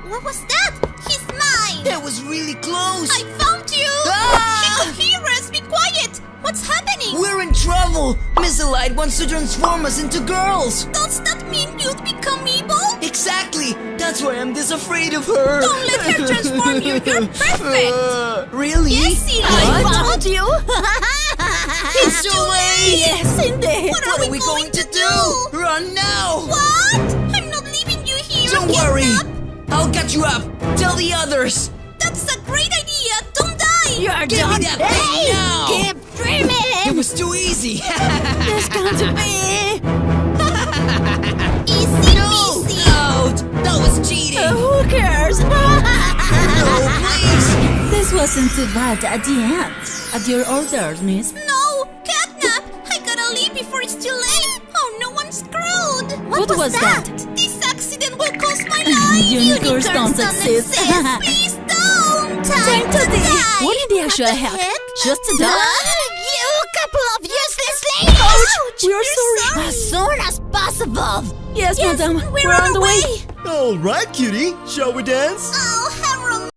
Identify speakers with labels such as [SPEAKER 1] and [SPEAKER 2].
[SPEAKER 1] What was that? He's mine!
[SPEAKER 2] That was really close!
[SPEAKER 1] I found you!
[SPEAKER 2] Ah!
[SPEAKER 1] Heroes, be quiet! What's happening?
[SPEAKER 2] We're in trouble! Miss Elite wants to transform us into girls!
[SPEAKER 1] Does that mean you'll become evil?
[SPEAKER 2] Exactly! That's why I'm this afraid of her!
[SPEAKER 1] Don't let her transform you! You're perfect!
[SPEAKER 2] Really?
[SPEAKER 1] Yes, Eli,
[SPEAKER 3] I
[SPEAKER 1] I
[SPEAKER 3] found you!
[SPEAKER 2] It's too late!
[SPEAKER 3] Yes, indeed!
[SPEAKER 1] What
[SPEAKER 2] are we going to do? Run now!
[SPEAKER 1] What? I'm not leaving you here!
[SPEAKER 2] Don't
[SPEAKER 1] Get
[SPEAKER 2] worry!
[SPEAKER 1] up.
[SPEAKER 2] I'll catch you up! Tell the others!
[SPEAKER 1] That's a great idea! Don't die!
[SPEAKER 3] You're
[SPEAKER 2] Give
[SPEAKER 3] done!
[SPEAKER 2] me that thing now!
[SPEAKER 3] Keep dreaming!
[SPEAKER 2] It was too easy!
[SPEAKER 3] It's going to be...
[SPEAKER 1] Easy
[SPEAKER 2] No!
[SPEAKER 1] peasy!
[SPEAKER 2] Out! That was cheating!
[SPEAKER 3] Who cares?
[SPEAKER 2] No, please!
[SPEAKER 3] This wasn't too bad at the end. At your orders, miss.
[SPEAKER 1] No! Catnap! I gotta leave before it's too late! Oh no, I'm screwed!
[SPEAKER 3] What was that?
[SPEAKER 1] This accident will cost my life!
[SPEAKER 3] Unicorns don't exist.
[SPEAKER 1] Please don't!
[SPEAKER 3] Time to die! What did they actually have?
[SPEAKER 1] heck?
[SPEAKER 3] Just to die?
[SPEAKER 1] You couple of useless ladies! Ouch!
[SPEAKER 3] We're sorry.
[SPEAKER 1] As soon as possible!
[SPEAKER 3] Yes,
[SPEAKER 1] Yes,
[SPEAKER 3] madam.
[SPEAKER 1] we're on
[SPEAKER 3] the way.
[SPEAKER 1] way!
[SPEAKER 4] All right, cutie. Shall we dance?